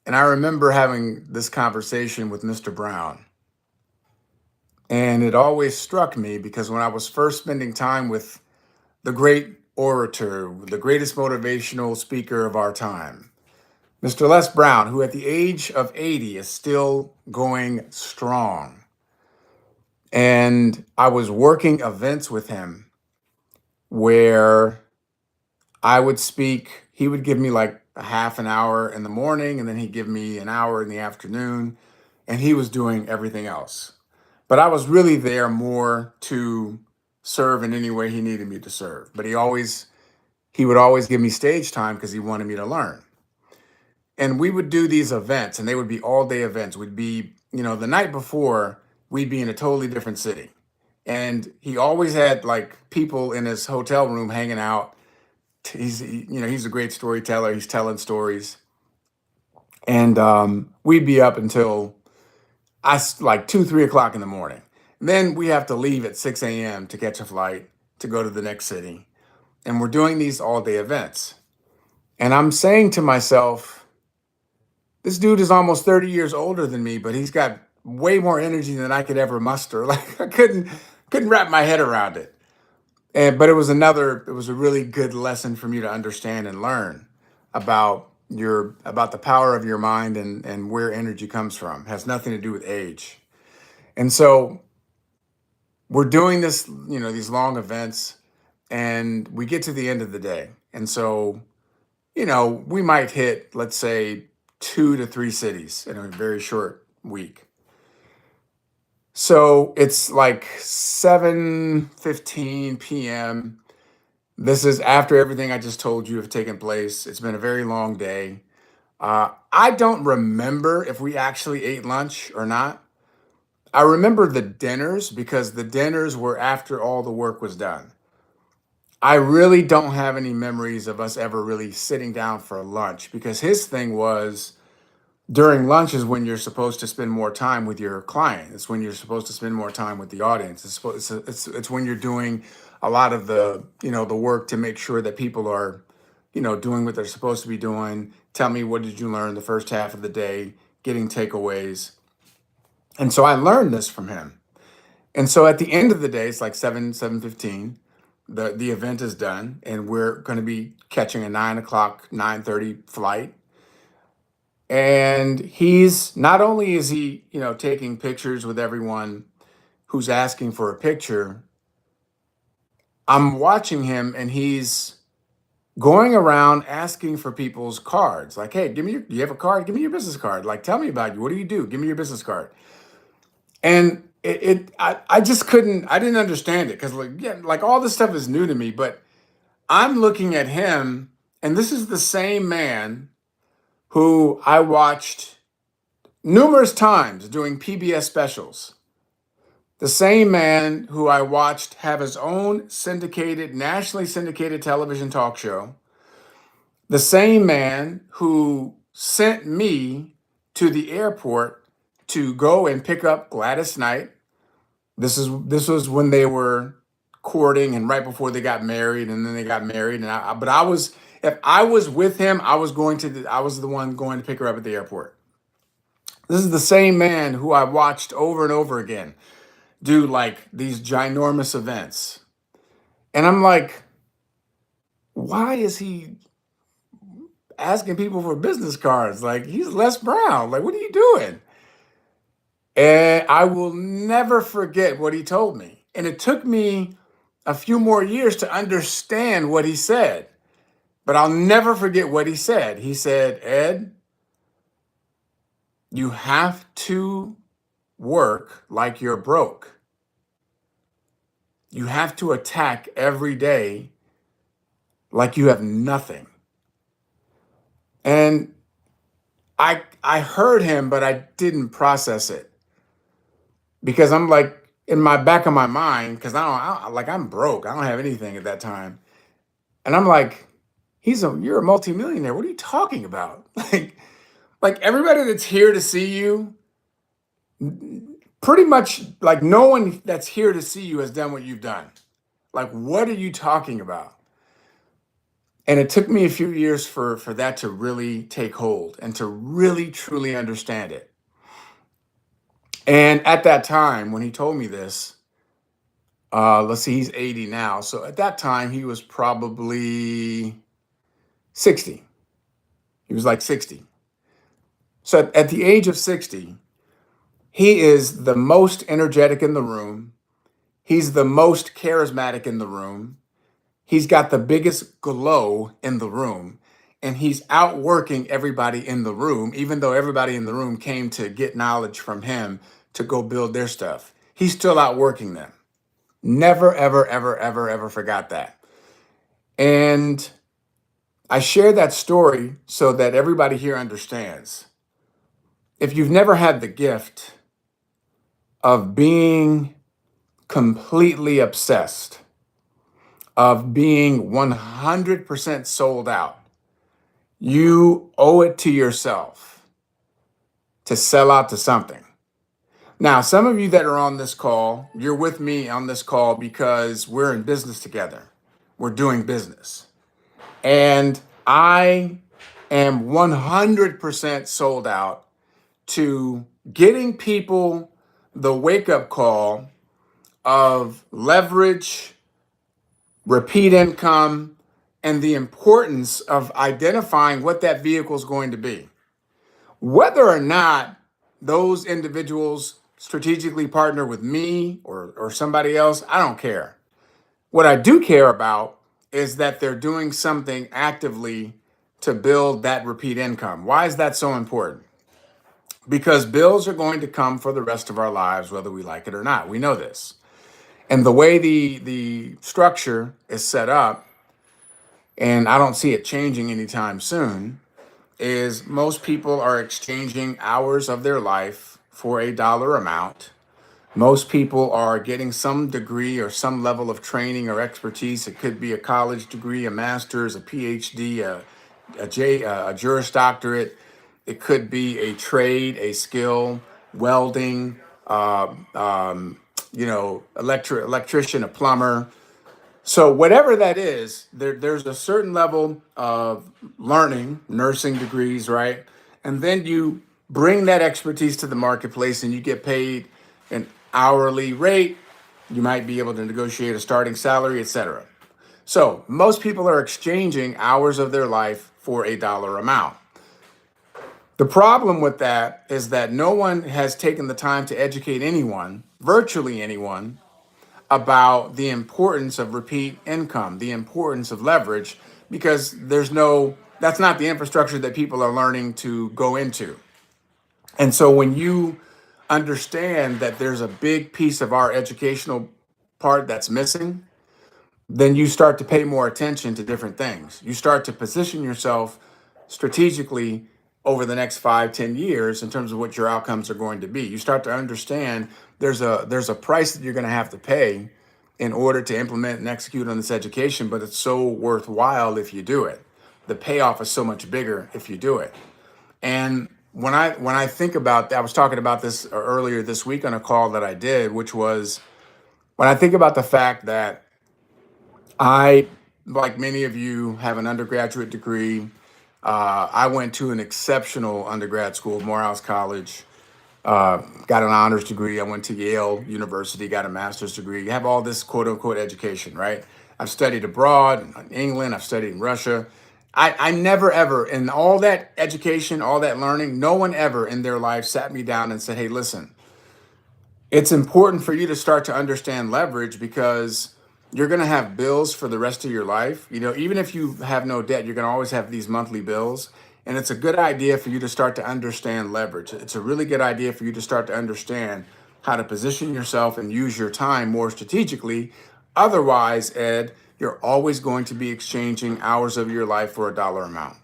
And I remember having this conversation with Mr. Brown. And it always struck me because when I was first spending time with the great orator, the greatest motivational speaker of our time, Mr. Les Brown, who at the age of 80 is still going strong. And I was working events with him where I would speak. He would give me like a half an hour in the morning, and then he'd give me an hour in the afternoon, and he was doing everything else. But I was really there more to serve in any way he needed me to serve. But he would always give me stage time because he wanted me to learn. And we would do these events, and they would be all day events. We'd be, the night before, we'd be in a totally different city. And he always had like people in his hotel room hanging out. He's a great storyteller. He's telling stories. And we'd be up until like 2, 3 o'clock in the morning. Then we have to leave at 6 a.m. to catch a flight to go to the next city. And we're doing these all day events. And I'm saying to myself, this dude is almost 30 years older than me, but he's got way more energy than I could ever muster. Like I couldn't wrap my head around it. But it was a really good lesson for me to understand and learn about the power of your mind and where energy comes from. It has nothing to do with age. And so we're doing this, these long events, and we get to the end of the day. And so, we might hit, let's say, 2 to 3 cities in a very short week. So it's like 7:15 p.m. This is after everything I just told you have taken place. It's been a very long day. I don't remember if we actually ate lunch or not. I remember the dinners because the dinners were after all the work was done. I really don't have any memories of us ever really sitting down for lunch because his thing was during lunch is when you're supposed to spend more time with your client. It's when you're supposed to spend more time with the audience. It's when you're doing a lot of the work to make sure that people are, doing what they're supposed to be doing. Tell me, what did you learn the first half of the day, getting takeaways. And so I learned this from him. And so at the end of the day, it's like 7:15. The event is done, and we're going to be catching a 9 o'clock, 9:30 flight. And he's not only is he, taking pictures with everyone who's asking for a picture, I'm watching him and he's going around asking for people's cards. Like, hey, do you have a card? Give me your business card. Like, tell me about you. What do you do? Give me your business card. And I just couldn't, I didn't understand it because like, yeah, like all this stuff is new to me, but I'm looking at him and this is the same man who I watched numerous times doing PBS specials. The same man who I watched have his own nationally syndicated television talk show. The same man who sent me to the airport to go and pick up Gladys Knight. This was when they were courting and right before they got married, and then they got married. And but I was if I was with him, I was the one going to pick her up at the airport. This is the same man who I watched over and over again do like these ginormous events. And I'm like, why is he asking people for business cards? Like, he's Les Brown. Like, what are you doing? And I will never forget what he told me. And it took me a few more years to understand what he said, but I'll never forget what he said. He said, Ed, you have to work like you're broke. You have to attack every day like you have nothing. And I heard him, but I didn't process it because I'm like in my back of my mind because like I'm broke. I don't have anything at that time, and I'm like, you're a multimillionaire. What are you talking about? Like everybody that's here to see you, pretty much like no one that's here to see you has done what you've done. Like, what are you talking about? And it took me a few years for that to really take hold and to really truly understand it. And at that time, when he told me this, let's see, he's 80 now. So at that time, he was probably 60. He was like 60. So at the age of 60, he is the most energetic in the room. He's the most charismatic in the room. He's got the biggest glow in the room. And he's outworking everybody in the room, even though everybody in the room came to get knowledge from him to go build their stuff. He's still outworking them. Never, ever, ever, ever, ever forgot that. And I share that story so that everybody here understands. If you've never had the gift of being completely obsessed, of being 100% sold out, you owe it to yourself to sell out to something. Now, some of you that are on this call, you're with me on this call because we're in business together. We're doing business. And I am 100% sold out to getting people the wake up call of leverage, repeat income, and the importance of identifying what that vehicle is going to be. Whether or not those individuals strategically partner with me or somebody else, I don't care. What I do care about is that they're doing something actively to build that repeat income. Why is that so important? Because bills are going to come for the rest of our lives, whether we like it or not. We know this. And the way the structure is set up, and I don't see it changing anytime soon, is most people are exchanging hours of their life for a dollar amount. Most people are getting some degree or some level of training or expertise. It could be a college degree, a master's, a PhD, a Juris Doctorate. It could be a trade, a skill, welding, electrician, a plumber. So whatever that is, there's a certain level of learning, nursing degrees, right? And then you bring that expertise to the marketplace and you get paid an hourly rate. You might be able to negotiate a starting salary, etc. So most people are exchanging hours of their life for a dollar amount. The problem with that is that no one has taken the time to educate anyone, virtually anyone, about the importance of repeat income, the importance of leverage, because that's not the infrastructure that people are learning to go into. And so when you understand that there's a big piece of our educational part that's missing, then you start to pay more attention to different things. You start to position yourself strategically over the next 5, 10 years in terms of what your outcomes are going to be. You start to understand there's a price that you're going to have to pay in order to implement and execute on this education, but it's so worthwhile if you do it. The payoff is so much bigger if you do it. And when I think about that, I was talking about this earlier this week on a call that I did, which was when I think about the fact that I, like many of you, have an undergraduate degree. I went to an exceptional undergrad school, Morehouse College, got an honors degree. I went to Yale University, got a master's degree. You have all this quote unquote education, right? I've studied abroad in England, I've studied in Russia. I never ever, in all that education, all that learning, no one ever in their life sat me down and said, hey, listen, it's important for you to start to understand leverage because you're going to have bills for the rest of your life. Even if you have no debt, you're going to always have these monthly bills. And it's a good idea for you to start to understand leverage. It's a really good idea for you to start to understand how to position yourself and use your time more strategically. Otherwise, Ed, you're always going to be exchanging hours of your life for a dollar amount.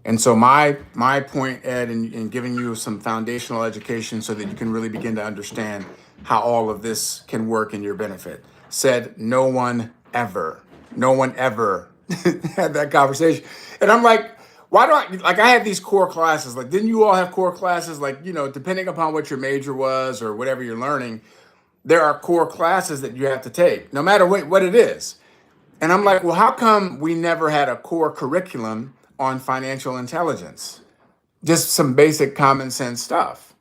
And so my point, Ed, in giving you some foundational education so that you can really begin to understand how all of this can work in your benefit. Said no one ever had that conversation. And I'm like, why do I had these core classes. Like, didn't you all have core classes? Like, depending upon what your major was or whatever you're learning, there are core classes that you have to take, no matter what it is. And I'm like, well, how come we never had a core curriculum on financial intelligence? Just some basic common sense stuff.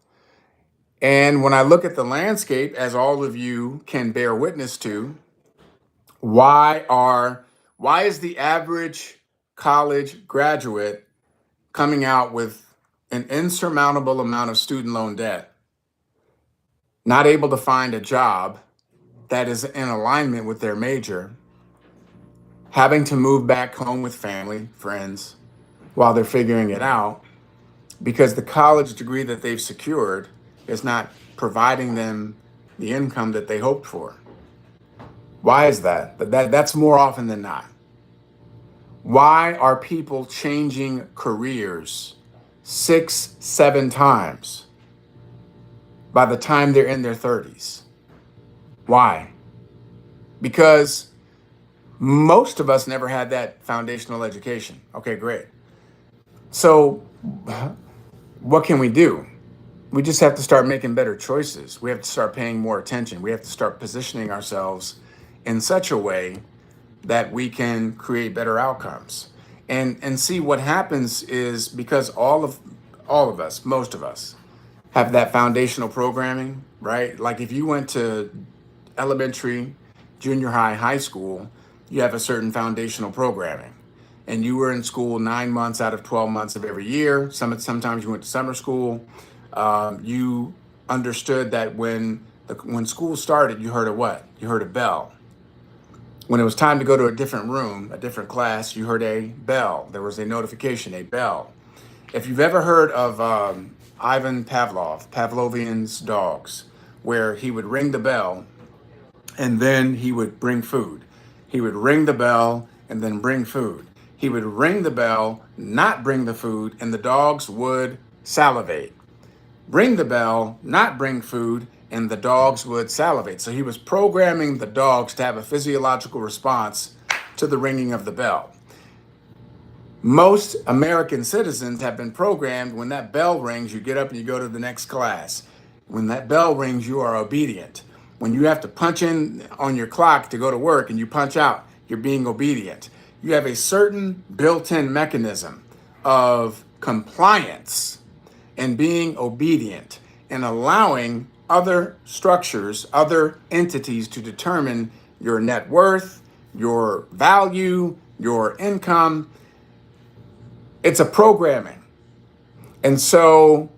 And when I look at the landscape, as all of you can bear witness to, why are why is the average college graduate coming out with an insurmountable amount of student loan debt, not able to find a job that is in alignment with their major, having to move back home with family, friends, while they're figuring it out because the college degree that they've secured is not providing them the income that they hoped for? Why is that? That's more often than not. Why are people changing careers 6, 7 times by the time they're in their 30s? Why? Because most of us never had that foundational education. Okay, great. So, what can we do? We just have to start making better choices. We have to start paying more attention. We have to start positioning ourselves in such a way that we can create better outcomes. And see what happens is because all of us, most of us, have that foundational programming, right? Like if you went to elementary, junior high, high school, you have a certain foundational programming. And you were in school 9 months out of 12 months of every year. Sometimes you went to summer school. You understood that when school started, you heard a what? You heard a bell. When it was time to go to a different room, a different class, you heard a bell. There was a notification, a bell. If you've ever heard of Ivan Pavlov, Pavlovian's dogs, where he would ring the bell and then he would bring food. He would ring the bell and then bring food. He would ring the bell, not bring the food, and the dogs would salivate. Ring the bell, not bring food, and the dogs would salivate. So he was programming the dogs to have a physiological response to the ringing of the bell. Most American citizens have been programmed when that bell rings, you get up and you go to the next class. When that bell rings, you are obedient. When you have to punch in on your clock to go to work and you punch out, you're being obedient. You have a certain built in mechanism of compliance and being obedient and allowing other structures, other entities to determine your net worth, your value, your income. It's a programming. And so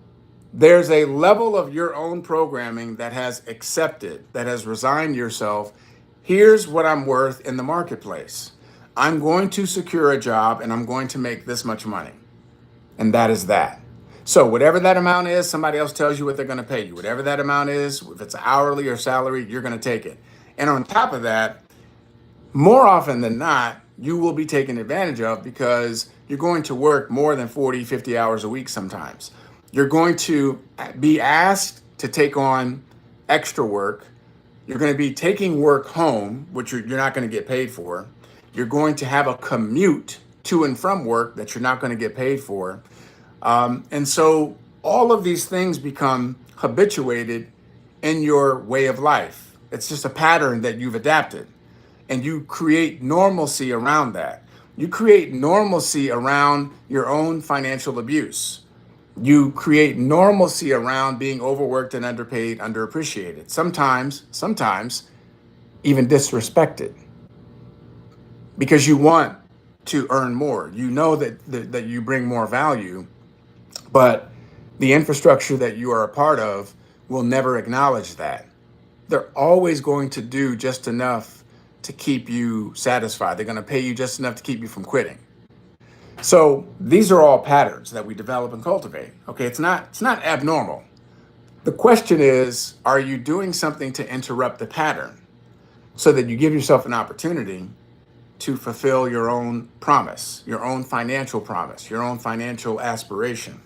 there's a level of your own programming that has accepted, that has resigned yourself. Here's what I'm worth in the marketplace. I'm going to secure a job and I'm going to make this much money. And that is that. So whatever that amount is, somebody else tells you what they're going to pay you. Whatever that amount is, if it's hourly or salary, you're going to take it. And on top of that, more often than not, you will be taken advantage of because you're going to work more than 40, 50 hours a week sometimes. You're going to be asked to take on extra work. You're going to be taking work home, which you're not going to get paid for. You're going to have a commute to and from work that you're not going to get paid for. And so all of these things become habituated in your way of life. It's just a pattern that you've adapted. And you create normalcy around that. You create normalcy around your own financial abuse. You create normalcy around being overworked and underpaid, underappreciated. Sometimes even disrespected because you want to earn more. You know that you bring more value, but the infrastructure that you are a part of will never acknowledge that. They're always going to do just enough to keep you satisfied. They're going to pay you just enough to keep you from quitting. So these are all patterns that we develop and cultivate. Okay, it's not abnormal. The question is, are you doing something to interrupt the pattern so that you give yourself an opportunity to fulfill your own promise, your own financial promise, your own financial aspiration?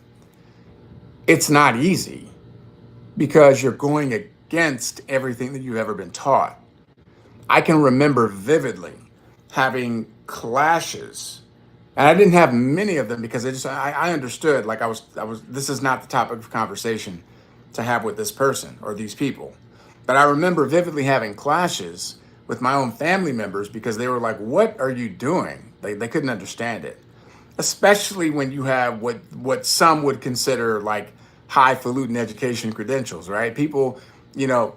It's not easy because you're going against everything that you've ever been taught. I can remember vividly having clashes, and I didn't have many of them because I understood like I was this is not the topic of conversation to have with this person or these people. But I remember vividly having clashes with my own family members because they were like, "What are you doing?" They couldn't understand it, especially when you have what some would consider like highfalutin education credentials, right? People,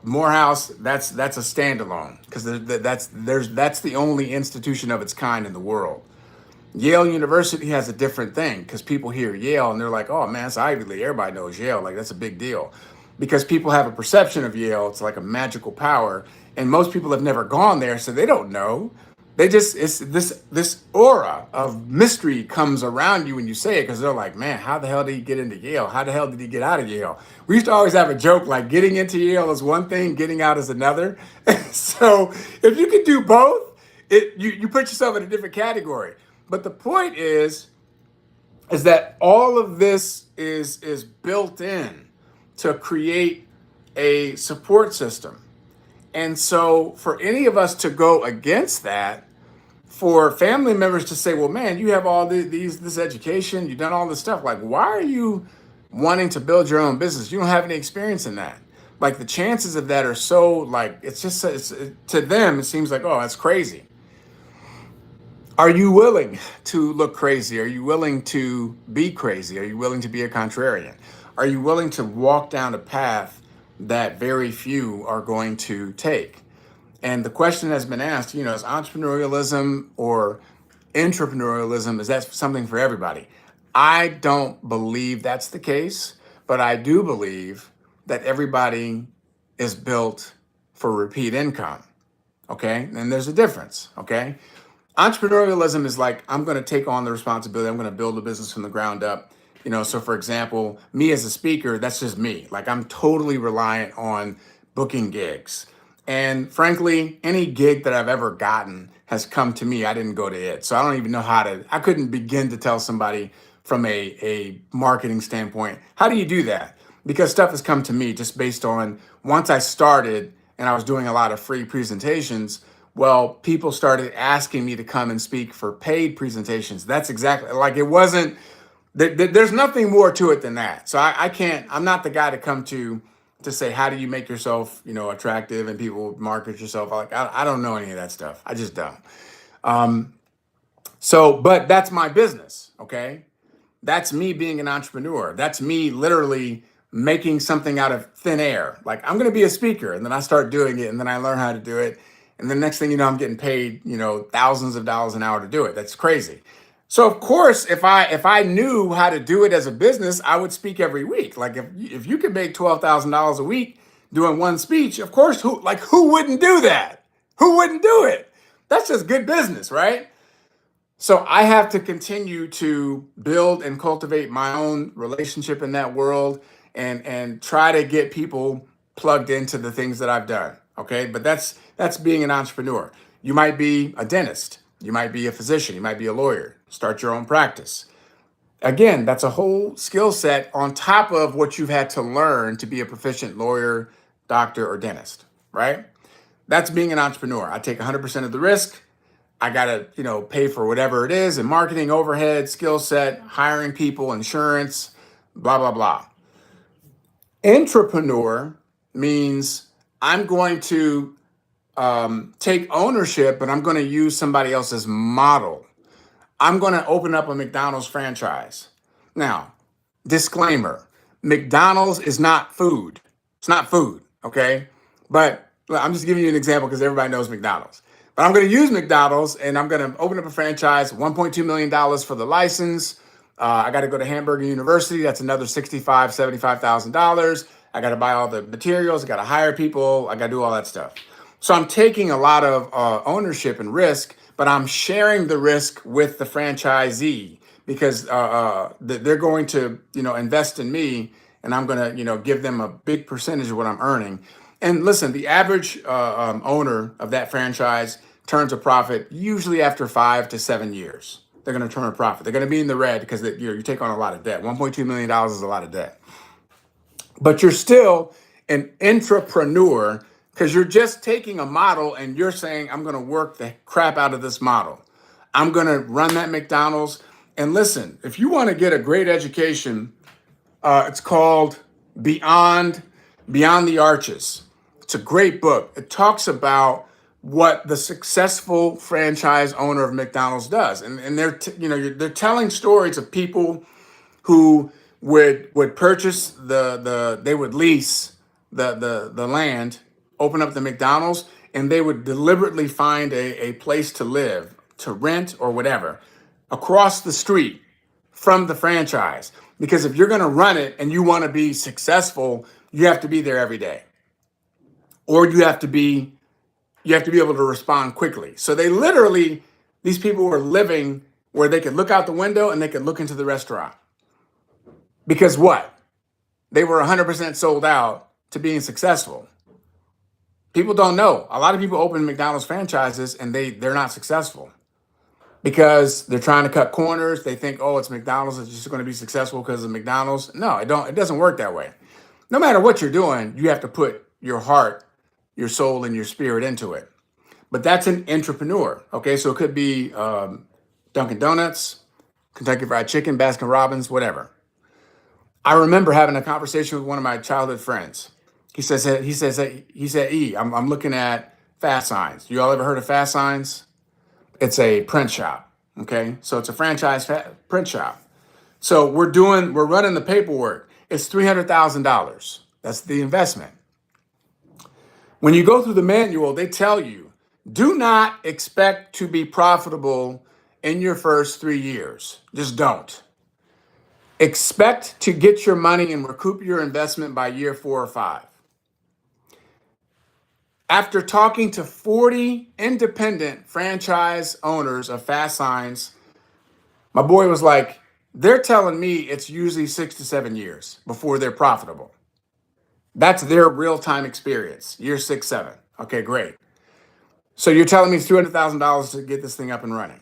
Morehouse, that's a standalone because that's the only institution of its kind in the world. Yale University has a different thing because people hear Yale and they're like, "Oh man, it's Ivy League. Everybody knows Yale. Like that's a big deal." Because people have a perception of Yale, it's like a magical power, and most people have never gone there, so they don't know. They just it's this aura of mystery comes around you when you say it because they're like, "Man, how the hell did he get into Yale? How the hell did he get out of Yale?" We used to always have a joke like getting into Yale is one thing, getting out is another. So if you can do both, you put yourself in a different category. But the point is that all of this is built in to create a support system. And so for any of us to go against that, for family members to say, "Well, man, you have all this education, you've done all this stuff. Like, why are you wanting to build your own business? You don't have any experience in that." Like the chances of that are so like it's just to them it seems like, "Oh, that's crazy." Are you willing to look crazy? Are you willing to be crazy? Are you willing to be a contrarian? Are you willing to walk down a path that very few are going to take? And the question has been asked, is entrepreneurialism or entrepreneurialism, is that something for everybody? I don't believe that's the case, but I do believe that everybody is built for repeat income. Okay. And there's a difference. Okay. Entrepreneurialism is like, I'm going to take on the responsibility. I'm going to build a business from the ground up. So for example, me as a speaker, that's just me. Like I'm totally reliant on booking gigs. And frankly, any gig that I've ever gotten has come to me. I didn't go to it. So I don't even know I couldn't begin to tell somebody from a marketing standpoint, how do you do that? Because stuff has come to me just based on once I started and I was doing a lot of free presentations. Well, people started asking me to come and speak for paid presentations. That's exactly like it wasn't, there's nothing more to it than that. So I can't, I'm not the guy to come to say, how do you make yourself, attractive and people market yourself? Like, I don't know any of that stuff. I just don't. But that's my business. Okay. That's me being an entrepreneur. That's me literally making something out of thin air. Like I'm going to be a speaker and then I start doing it and then I learn how to do it. And the next thing you know, I'm getting paid, thousands of dollars an hour to do it. That's crazy. So of course, if I knew how to do it as a business, I would speak every week. Like if you could make $12,000 a week doing one speech, of course, who wouldn't do that? Who wouldn't do it? That's just good business, right? So I have to continue to build and cultivate my own relationship in that world and try to get people plugged into the things that I've done. Okay. But that's being an entrepreneur. You might be a dentist, you might be a physician, you might be a lawyer, start your own practice. Again, that's a whole skill set on top of what you've had to learn to be a proficient lawyer, doctor, or dentist, right? That's being an entrepreneur. I take 100% of the risk. I got to, pay for whatever it is in marketing, overhead, skill set, hiring people, insurance, blah, blah, blah. Entrepreneur means I'm going to take ownership, but I'm going to use somebody else's model. I'm going to open up a McDonald's franchise. Now, disclaimer, McDonald's is not food. It's not food, okay? But I'm just giving you an example because everybody knows McDonald's. But I'm going to use McDonald's and I'm going to open up a franchise, $1.2 million for the license. I got to go to Hamburger University. That's another $65,000, $75,000. I got to buy all the materials. I got to hire people. I got to do all that stuff. So I'm taking a lot of ownership and risk, but I'm sharing the risk with the franchisee because they're going to, invest in me, and I'm going to, give them a big percentage of what I'm earning. And listen, the average owner of that franchise turns a profit usually after 5 to 7 years. They're going to turn a profit. They're going to be in the red because you take on a lot of debt. $1.2 million is a lot of debt. But you're still an entrepreneur because you're just taking a model and you're saying, I'm going to work the crap out of this model. I'm going to run that McDonald's. And listen, if you want to get a great education, it's called Beyond the Arches. It's a great book. It talks about what the successful franchise owner of McDonald's does. And they're telling stories of people who would purchase they would lease the land, open up the McDonald's, and they would deliberately find a place to live, to rent or whatever, across the street from the franchise. Because if you're going to run it and you want to be successful, you have to be there every day, or you have to be able to respond quickly. So these people were living where they could look out the window and they could look into the restaurant. Because what? They were 100% sold out to being successful. People don't know. A lot of people open McDonald's franchises and they're not successful because they're trying to cut corners. They think, oh, it's McDonald's, it's just going to be successful because of McDonald's. No, it doesn't work that way. No matter what you're doing, you have to put your heart, your soul, and your spirit into it. But that's an entrepreneur. Okay, so it could be Dunkin' Donuts, Kentucky Fried Chicken, Baskin Robbins, whatever. I remember having a conversation with one of my childhood friends. He said, E, I'm looking at Fast Signs. You all ever heard of Fast Signs? It's a print shop. Okay, so it's a franchise print shop. So we're running the paperwork. It's $300,000. That's the investment. When you go through the manual, they tell you, do not expect to be profitable in your first 3 years. Just don't. Expect to get your money and recoup your investment by year 4 or 5. After talking to 40 independent franchise owners of Fast Signs, my boy was like, they're telling me it's usually 6 to 7 years before they're profitable. That's their real time experience, year 6, 7. Okay, great. So you're telling me it's $200,000 to get this thing up and running.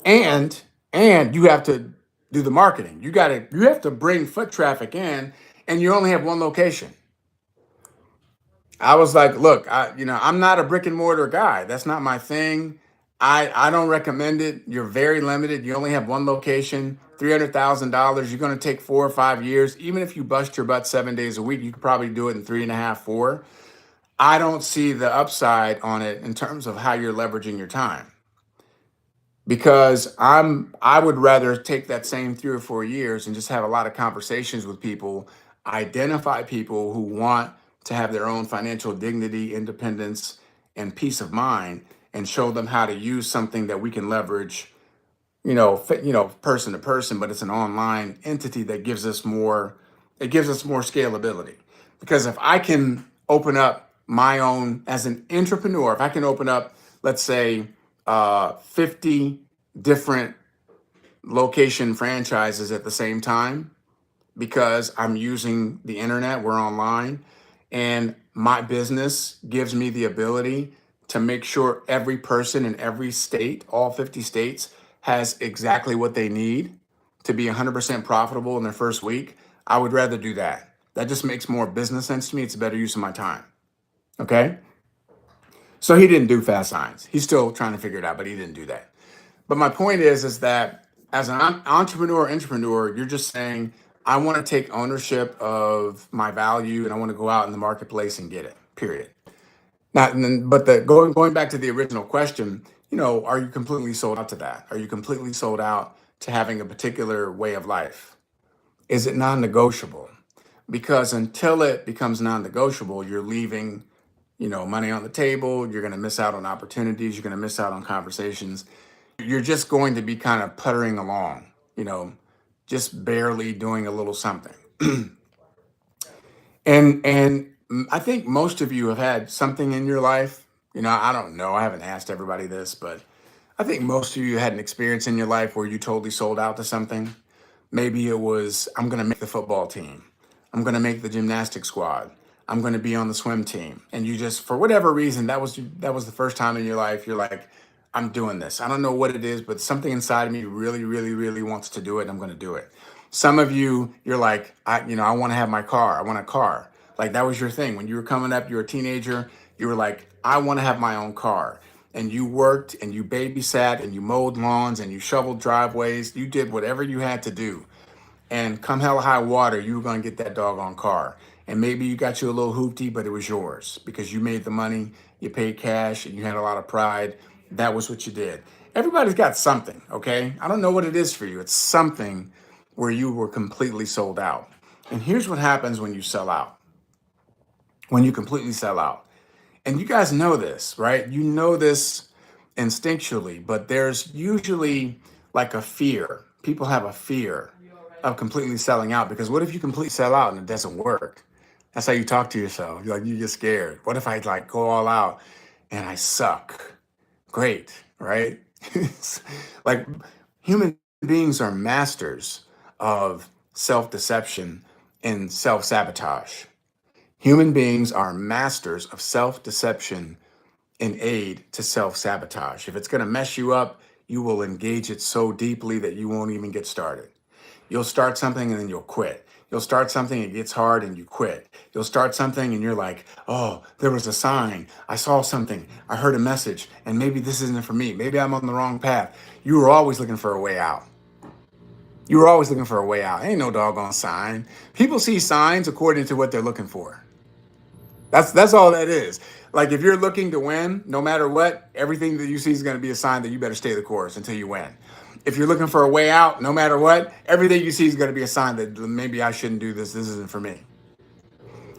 And you have to do the marketing. You have to bring foot traffic in, and you only have one location. I was like, look, I'm not a brick and mortar guy. That's not my thing. I don't recommend it. You're very limited. You only have one location, $300,000. You're going to take 4 or 5 years. Even if you bust your butt 7 days a week, you could probably do it in 3.5, 4. I don't see the upside on it in terms of how you're leveraging your time. Because I would rather take that same 3 or 4 years and just have a lot of conversations with people, identify people who want to have their own financial dignity, independence, and peace of mind, and show them how to use something that we can leverage, person to person, but it's an online entity that gives us more, it gives us more scalability. Because if I can open up my own, as an entrepreneur, if I can open up, let's say, 50 different location franchises at the same time, because I'm using the internet, we're online, and my business gives me the ability to make sure every person in every state, all 50 states, has exactly what they need to be 100% profitable in their first week. I would rather do that. That just makes more business sense to me. It's a better use of my time. Okay? So he didn't do Fast Signs. He's still trying to figure it out, but he didn't do that. But my point is that as an entrepreneur, you're just saying, I want to take ownership of my value and I want to go out in the marketplace and get it, period. Now, going back to the original question, are you completely sold out to that? Are you completely sold out to having a particular way of life? Is it non-negotiable? Because until it becomes non-negotiable, you're leaving, money on the table. You're going to miss out on opportunities. You're going to miss out on conversations. You're just going to be kind of puttering along, just barely doing a little something. And I think most of you have had something in your life. I don't know. I haven't asked everybody this, but I think most of you had an experience in your life where you totally sold out to something. Maybe it was, I'm going to make the football team. I'm going to make the gymnastics squad. I'm going to be on the swim team. And you just, for whatever reason, that was the first time in your life you're like, I'm doing this. I don't know what it is, but something inside of me really, really, really wants to do it. And I'm going to do it. Some of you, you're like, I want to have my car. I want a car. Like that was your thing. When you were coming up, you were a teenager, you were like, I want to have my own car. And you worked and you babysat and you mowed lawns and you shoveled driveways. You did whatever you had to do. and come hell or high water, you were going to get that doggone car. And maybe you got you a little hoopty, but it was yours because you made the money, you paid cash, and you had a lot of pride. That was what you did. Everybody's got something, okay? I don't know what it is for you. It's something where you were completely sold out. And here's what happens when you sell out, when you completely sell out. And you guys know this, right? You know this instinctually, but there's usually like a fear. People have a fear of completely selling out because what if you completely sell out and it doesn't work? That's how you talk to yourself. You're like, you get scared. What if I like go all out and I suck? Great, right? Like human beings are masters of self deception and self sabotage. Human beings are masters of self deception and aid to self sabotage. If it's going to mess you up, you will engage it so deeply that you won't even get started. You'll start something and then you'll quit. You'll start something, it gets hard and you quit. You'll start something and you're like, oh, there was a sign. I saw something. I heard a message, and maybe this isn't for me. Maybe I'm on the wrong path. You were always looking for a way out. You were always looking for a way out. Ain't no doggone sign. People see signs according to what they're looking for. That's all that is. Like if you're looking to win, no matter what, everything that you see is going to be a sign that you better stay the course until you win. If you're looking for a way out, no matter what, everything you see is going to be a sign that maybe I shouldn't do this. This isn't for me.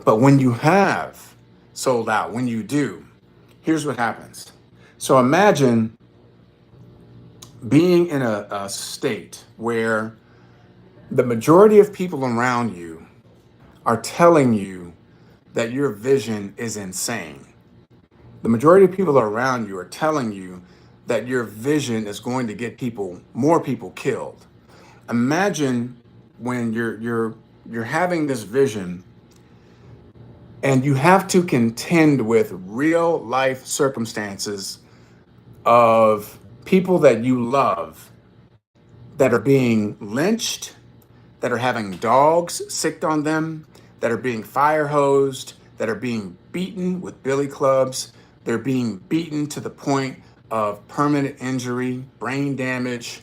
But when you have sold out, when you do, here's what happens. So imagine being in a state where the majority of people around you are telling you that your vision is insane. The majority of people around you are telling you that your vision is going to get more people killed. Imagine when you're having this vision and you have to contend with real life circumstances of people that you love that are being lynched, that are having dogs sicked on them, that are being fire hosed, that are being beaten with billy clubs. They're being beaten to the point of permanent injury, brain damage,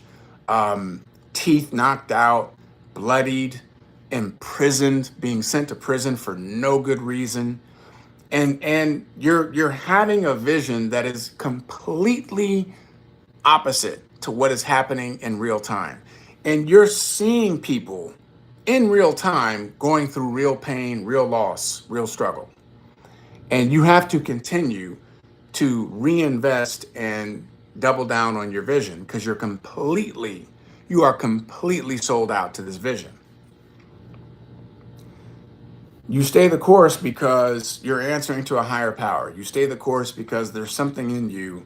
teeth knocked out, bloodied, imprisoned, being sent to prison for no good reason. And you're having a vision that is completely opposite to what is happening in real time. And you're seeing people in real time going through real pain, real loss, real struggle. And you have to continue to reinvest and double down on your vision because you are completely sold out to this vision. You stay the course because you're answering to a higher power. You stay the course because there's something in you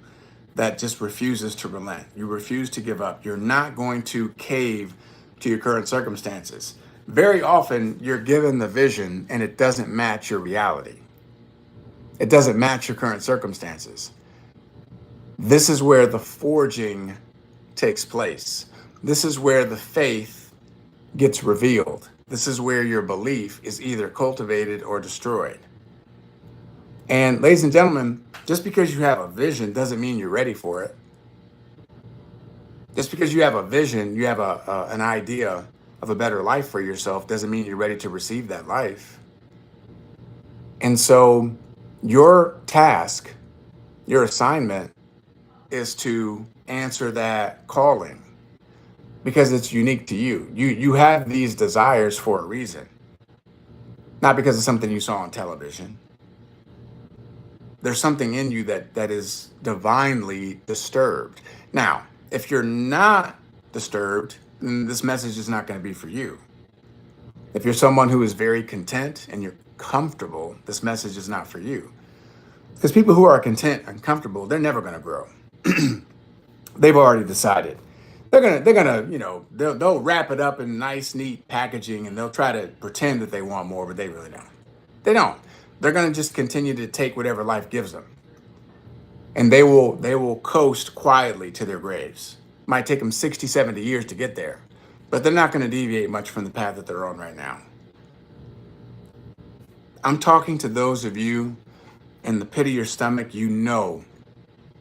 that just refuses to relent. You refuse to give up. You're not going to cave to your current circumstances. Very often, you're given the vision and it doesn't match your reality. It doesn't match your current circumstances. This is where the forging takes place. This is where the faith gets revealed. This is where your belief is either cultivated or destroyed. And ladies and gentlemen, just because you have a vision doesn't mean you're ready for it. Just because you have a vision, you have an idea of a better life for yourself doesn't mean you're ready to receive that life. And so your task, your assignment is to answer that calling because it's unique to you. You have these desires for a reason, not because of something you saw on television. There's something in you that is divinely disturbed. Now, if you're not disturbed, then this message is not going to be for you. If you're someone who is very content and you're comfortable, this message is not for you. Because people who are content and comfortable, they're never going to grow. They've already decided. They'll wrap it up in nice, neat packaging and they'll try to pretend that they want more, but they really don't. They don't. They're going to just continue to take whatever life gives them. And they will coast quietly to their graves. Might take them 60, 70 years to get there, but they're not going to deviate much from the path that they're on right now. I'm talking to those of you in the pit of your stomach. You know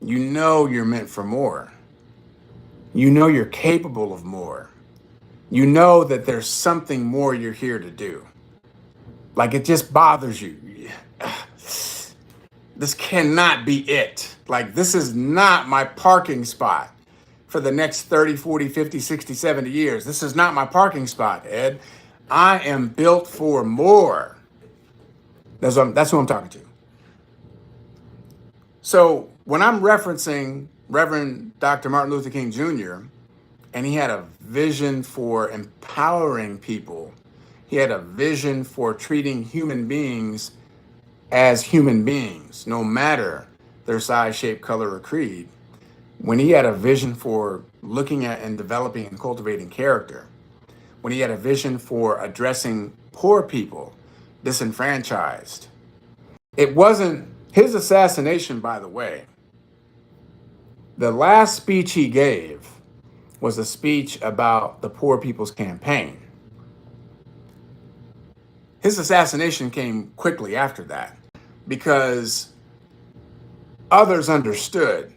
you're meant for more. You know you're capable of more. You know that there's something more you're here to do. Like it just bothers you. This cannot be it. Like this is not my parking spot for the next 30, 40, 50, 60, 70 years. This is not my parking spot, Ed. I am built for more. That's who I'm talking to. So when I'm referencing Reverend Dr. Martin Luther King Jr., and he had a vision for empowering people, he had a vision for treating human beings as human beings, no matter their size, shape, color, or creed. When he had a vision for looking at and developing and cultivating character, when he had a vision for addressing poor people, disenfranchised, it wasn't his assassination, by the way. The last speech he gave was a speech about the Poor People's Campaign. His assassination came quickly after that because others understood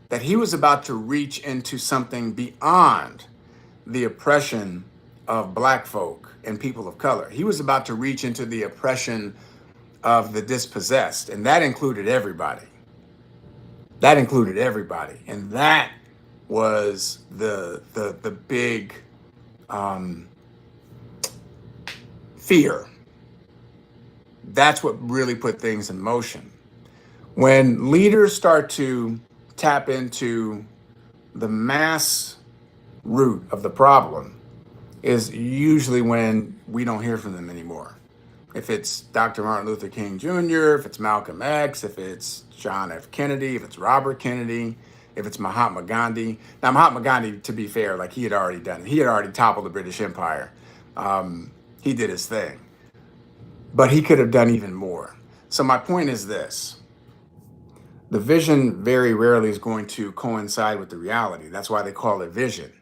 that he was about to reach into something beyond the oppression of black folk and people of color. He was about to reach into the oppression of the dispossessed, and that included everybody. That included everybody, and that was the big fear. That's what really put things in motion. When leaders start to tap into the mass root of the problem, is usually when we don't hear from them anymore. If it's Dr. Martin Luther King Jr., if it's Malcolm X, if it's John F. Kennedy, if it's Robert Kennedy, if it's Mahatma Gandhi. Now, Mahatma Gandhi, to be fair, like he had already done it. He had already toppled the British Empire. He did his thing. But he could have done even more. So my point is this. The vision very rarely is going to coincide with the reality. That's why they call it vision.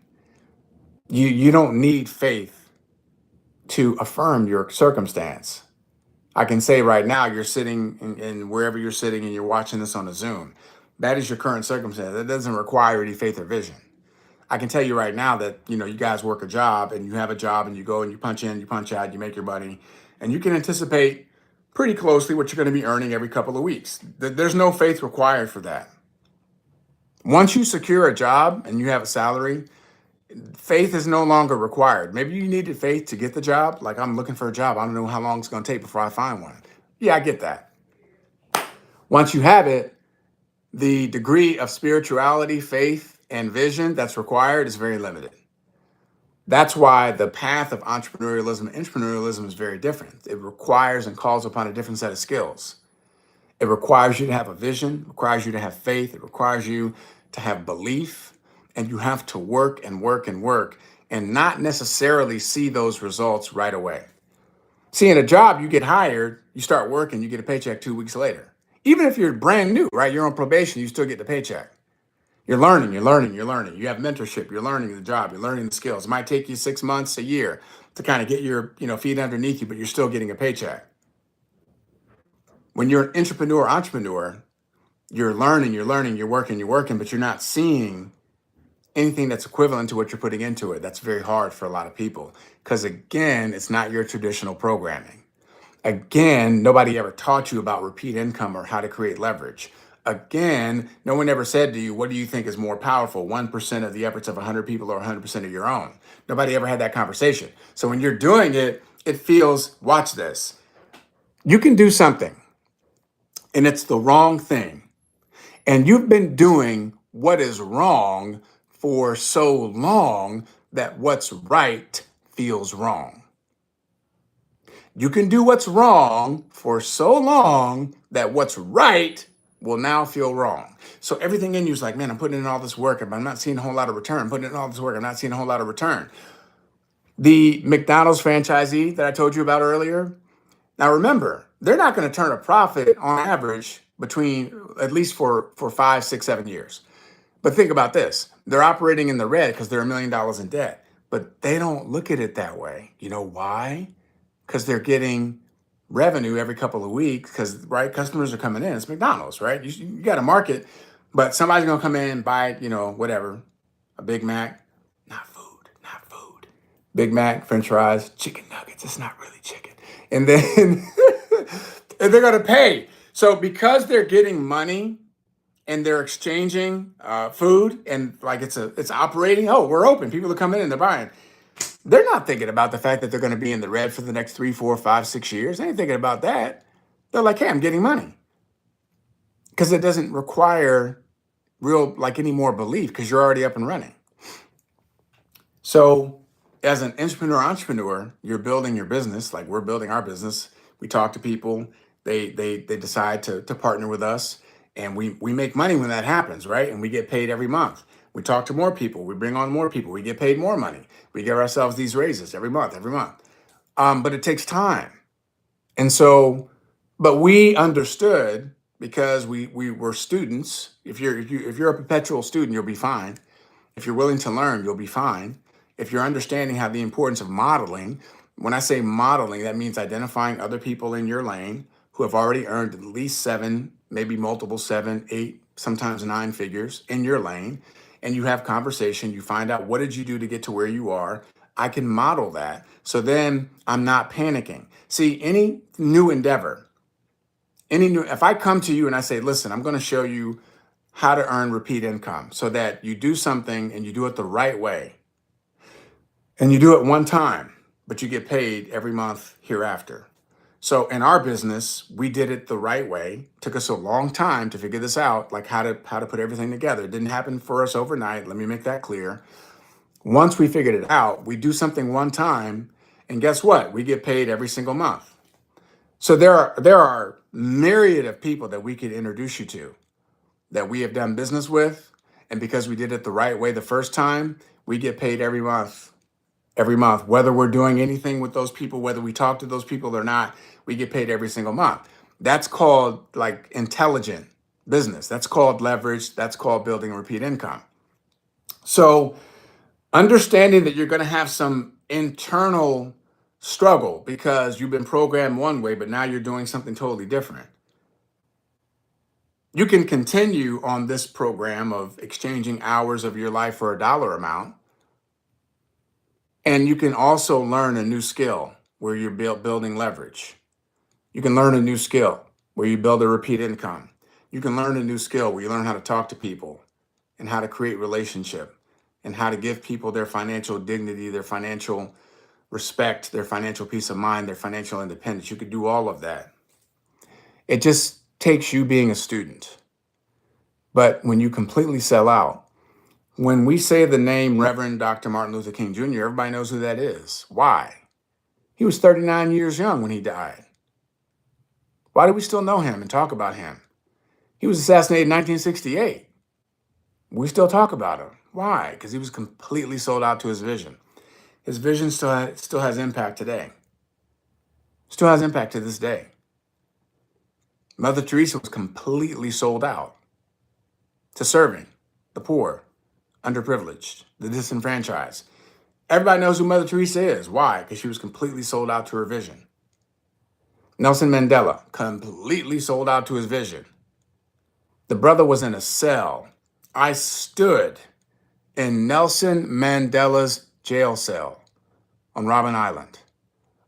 You don't need faith to affirm your circumstance. I can say right now, you're sitting in wherever you're sitting and you're watching this on a Zoom. That is your current circumstance. That doesn't require any faith or vision. I can tell you right now that, you guys work a job and you have a job and you go and you punch in, you punch out, you make your money, and you can anticipate pretty closely what you're going to be earning every couple of weeks. There's no faith required for that. Once you secure a job and you have a salary, faith is no longer required. Maybe you needed faith to get the job. Like, I'm looking for a job. I don't know how long it's going to take before I find one. Yeah, I get that. Once you have it, the degree of spirituality, faith, and vision that's required is very limited. That's why the path of entrepreneurialism and entrepreneurialism is very different. It requires and calls upon a different set of skills. It requires you to have a vision, it requires you to have faith, it requires you to have belief, and you have to work and work and work and not necessarily see those results right away. See, in a job, you get hired, you start working, you get a paycheck 2 weeks later. Even if you're brand new, right? You're on probation, you still get the paycheck. You're learning, you're learning, you're learning. You have mentorship, you're learning the job, you're learning the skills. It might take you 6 months, a year to kind of get your feet underneath you, but you're still getting a paycheck. When you're an entrepreneur, you're learning, you're working, but you're not seeing anything that's equivalent to what you're putting into it. That's very hard for a lot of people because, again, it's not your traditional programming. Again, nobody ever taught you about repeat income or how to create leverage. Again, no one ever said to you, what do you think is more powerful, 1% of the efforts of 100 people or 100% of your own? Nobody ever had that conversation. So when you're doing it, it feels, watch this, you can do something and it's the wrong thing. And you've been doing what is wrong for so long that what's right feels wrong. You can do what's wrong for so long that what's right will now feel wrong. So everything in you is like, man, I'm putting in all this work, but I'm not seeing a whole lot of return. I'm putting in all this work, I'm not seeing a whole lot of return. The McDonald's franchisee that I told you about earlier, now remember, they're not going to turn a profit on average between at least for 5, 6, 7 years. But think about this. They're operating in the red because they're $1 million in debt. But they don't look at it that way. You know why? Because they're getting revenue every couple of weeks because, right, customers are coming in. It's McDonald's, right? You got to market, but somebody's going to come in and buy, whatever, a Big Mac. Not food, not food. Big Mac, French fries, chicken nuggets. It's not really chicken. And then and they're going to pay. So because they're getting money and they're exchanging food and like it's operating. Oh, we're open. People are coming in. They're buying. They're not thinking about the fact that they're going to be in the red for the next 3, 4, 5, 6 years. They ain't thinking about that. They're like, hey, I'm getting money because it doesn't require real like any more belief because you're already up and running. So as an entrepreneur, you're building your business like we're building our business. We talk to people. They decide to partner with us, and we make money when that happens, right? And we get paid every month. We talk to more people. We bring on more people. We get paid more money. We give ourselves these raises every month, every month. But it takes time. And so, but we understood because we were students. If you're a perpetual student, you'll be fine. If you're willing to learn, you'll be fine. If you're understanding how the importance of modeling, when I say modeling, that means identifying other people in your lane who have already earned at least seven, maybe multiple seven, eight, sometimes nine figures in your lane. And you have conversation, you find out what did you do to get to where you are. I can model that. So then I'm not panicking. See, any new endeavor, if I come to you and I say, listen, I'm going to show you how to earn repeat income so that you do something and you do it the right way and you do it one time, but you get paid every month hereafter. So in our business, we did it the right way. It took us a long time to figure this out, like how to put everything together. It didn't happen for us overnight. Let me make that clear. Once we figured it out, we do something one time, and guess what? We get paid every single month. So there are myriad of people that we could introduce you to that we have done business with, and because we did it the right way the first time, we get paid every month. Every month, whether we're doing anything with those people, whether we talk to those people or not, we get paid every single month. That's called like intelligent business. That's called leverage. That's called building repeat income. So understanding that you're going to have some internal struggle because you've been programmed one way, but now you're doing something totally different. You can continue on this program of exchanging hours of your life for a dollar amount. And you can also learn a new skill where you're building leverage. You can learn a new skill where you build a repeat income. You can learn a new skill where you learn how to talk to people and how to create relationship and how to give people their financial dignity, their financial respect, their financial peace of mind, their financial independence. You could do all of that. It just takes you being a student. But when you completely sell out, when we say the name Reverend Dr. Martin Luther King Jr., everybody knows who that is. Why? He was 39 years young when he died. Why do we still know him and talk about him? He was assassinated in 1968. We still talk about him. Why? Because he was completely sold out to his vision. His vision still has impact today. Still has impact to this day. Mother Teresa was completely sold out to serving the poor, underprivileged, the disenfranchised. Everybody knows who Mother Teresa is. Why? Because she was completely sold out to her vision. Nelson Mandela, completely sold out to his vision. The brother was in a cell. I stood in Nelson Mandela's jail cell on Robben Island.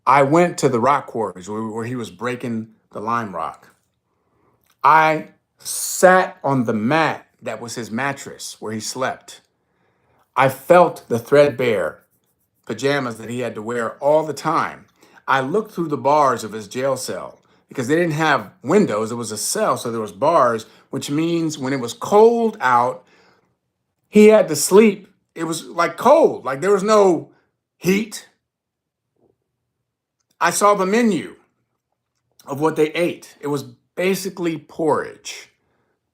I went to the rock quarries where he was breaking the lime rock. I sat on the mat that was his mattress where he slept. I felt the threadbare pajamas that he had to wear all the time. I looked through the bars of his jail cell because they didn't have windows. It was a cell, so there was bars, which means when it was cold out, he had to sleep. It was like cold, like there was no heat. I saw the menu of what they ate. It was basically porridge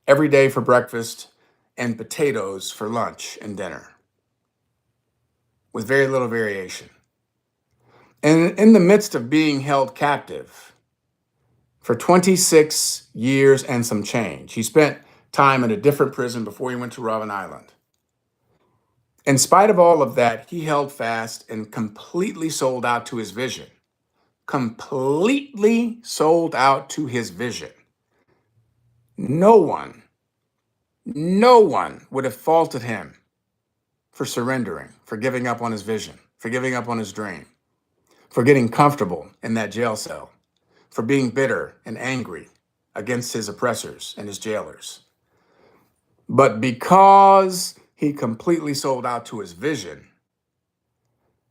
every day for breakfast and potatoes for lunch and dinner with very little variation. And in the midst of being held captive for 26 years and some change, he spent time in a different prison before he went to Robben Island. In spite of all of that, he held fast and completely sold out to his vision. Completely sold out to his vision. No one would have faulted him for surrendering, for giving up on his vision, for giving up on his dream, for getting comfortable in that jail cell, for being bitter and angry against his oppressors and his jailers. But because he completely sold out to his vision,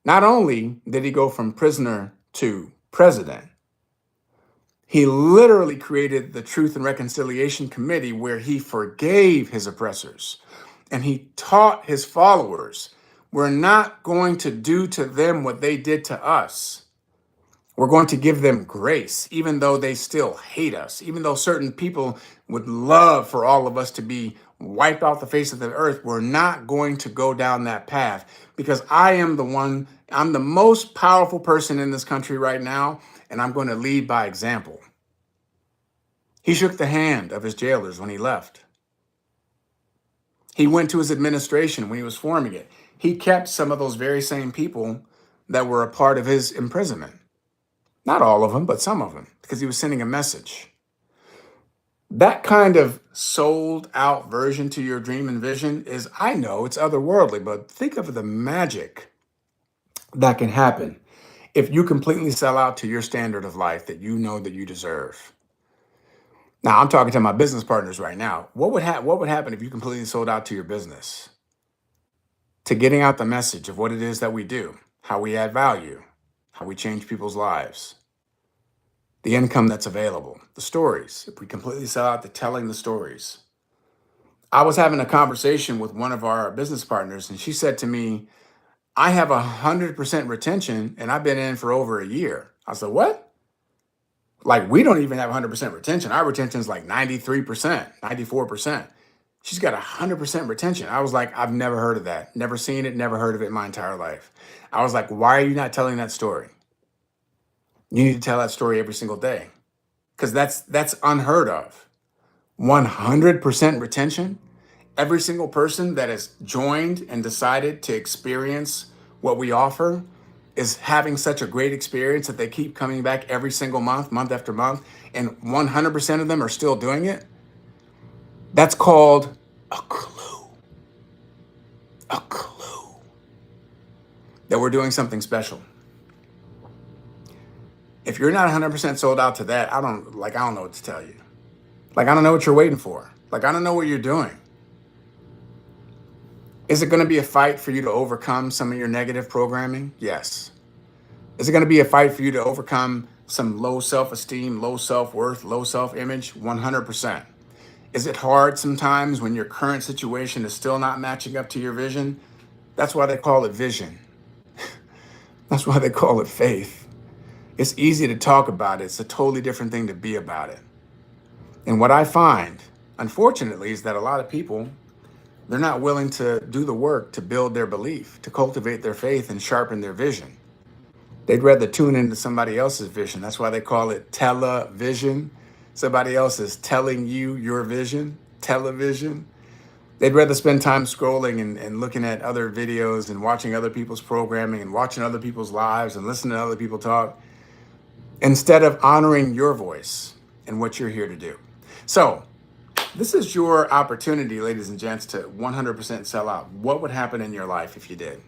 not only did he go from prisoner to president, he literally created the Truth and Reconciliation Committee where he forgave his oppressors and he taught his followers, we're not going to do to them what they did to us. We're going to give them grace, even though they still hate us, even though certain people would love for all of us to be wiped off the face of the earth. We're not going to go down that path because I'm the most powerful person in this country right now, and I'm going to lead by example. He shook the hand of his jailers when he left. He went to his administration when he was forming it. He kept some of those very same people that were a part of his imprisonment. Not all of them, but some of them, because he was sending a message. That kind of sold out version to your dream and vision is, I know it's otherworldly, but think of the magic that can happen if you completely sell out to your standard of life that you know that you deserve. Now, I'm talking to my business partners right now. What would happen if you completely sold out to your business? To getting out the message of what it is that we do, how we add value, how we change people's lives, the income that's available, the stories. If we completely sell out to telling the stories. I was having a conversation with one of our business partners, and she said to me, I have 100% retention, and I've been in for over a year. I said, what? Like, we don't even have 100% retention. Our retention is like 93%, 94%. She's got 100% retention. I was like, I've never heard of that. Never seen it, never heard of it in my entire life. I was like, why are you not telling that story? You need to tell that story every single day because that's unheard of. 100% retention. Every single person that has joined and decided to experience what we offer is having such a great experience that they keep coming back every single month, month after month, and 100% of them are still doing it. That's called a clue. A clue that we're doing something special. If you're not 100% sold out to that, I don't know what to tell you. Like, I don't know what you're waiting for. Like, I don't know what you're doing. Is it going to be a fight for you to overcome some of your negative programming? Yes. Is it going to be a fight for you to overcome some low self-esteem, low self-worth, low self-image? 100%. Is it hard sometimes when your current situation is still not matching up to your vision? That's why they call it vision. That's why they call it faith. It's easy to talk about it. It's a totally different thing to be about it. And what I find, unfortunately, is that a lot of people, they're not willing to do the work to build their belief, to cultivate their faith and sharpen their vision. They'd rather tune into somebody else's vision. That's why they call it television. Somebody else is telling you your vision, television. They'd rather spend time scrolling and looking at other videos and watching other people's programming and watching other people's lives and listening to other people talk instead of honoring your voice and what you're here to do. So this is your opportunity, ladies and gents, to 100% sell out. What would happen in your life if you did?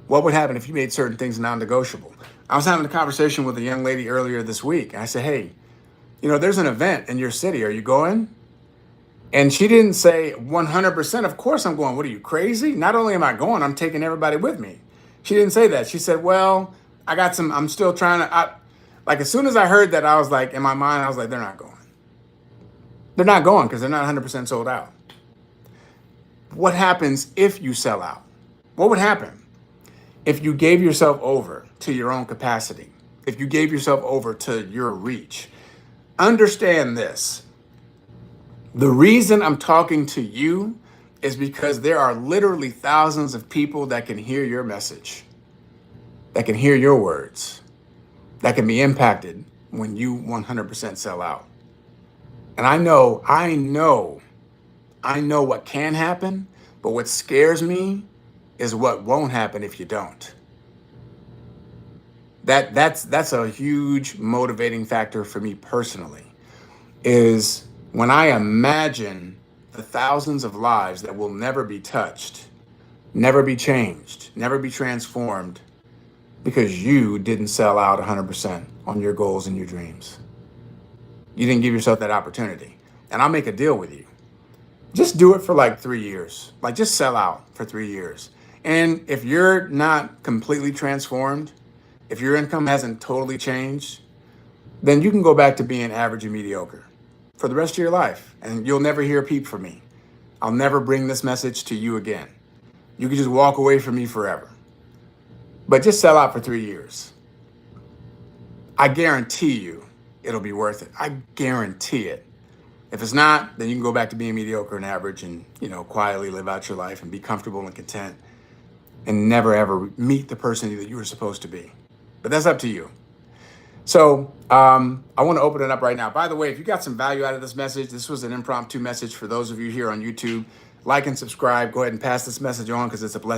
What would happen if you made certain things non-negotiable? I was having a conversation with a young lady earlier this week. And I said, hey, there's an event in your city. Are you going? And she didn't say 100%. Of course I'm going. What are you, crazy? Not only am I going, I'm taking everybody with me. She didn't say that. She said, well, I'm still trying to, as soon as I heard that, I was like, in my mind, I was like, they're not going. They're not going because they're not 100% sold out. What happens if you sell out? What would happen if you gave yourself over to your own capacity? If you gave yourself over to your reach? Understand this. The reason I'm talking to you is because there are literally thousands of people that can hear your message, that can hear your words, that can be impacted when you 100% sell out. And I know what can happen, but what scares me is what won't happen if you don't. That's a huge motivating factor for me personally, is when I imagine the thousands of lives that will never be touched never be changed, never be transformed because you didn't sell out 100% on your goals and your dreams. You didn't give yourself that opportunity. And I'll make a deal with you. Just do it for like 3 years. Like just sell out for 3 years. And if you're not completely transformed, if your income hasn't totally changed, then you can go back to being average and mediocre for the rest of your life. And you'll never hear a peep from me. I'll never bring this message to you again. You can just walk away from me forever. But just sell out for 3 years. I guarantee you it'll be worth it. I guarantee it. If it's not, then you can go back to being mediocre and average and, quietly live out your life and be comfortable and content and never ever meet the person that you were supposed to be. But that's up to you. So I want to open it up right now. By the way, if you got some value out of this message, this was an impromptu message for those of you here on YouTube. Like and subscribe. Go ahead and pass this message on because it's a blessing.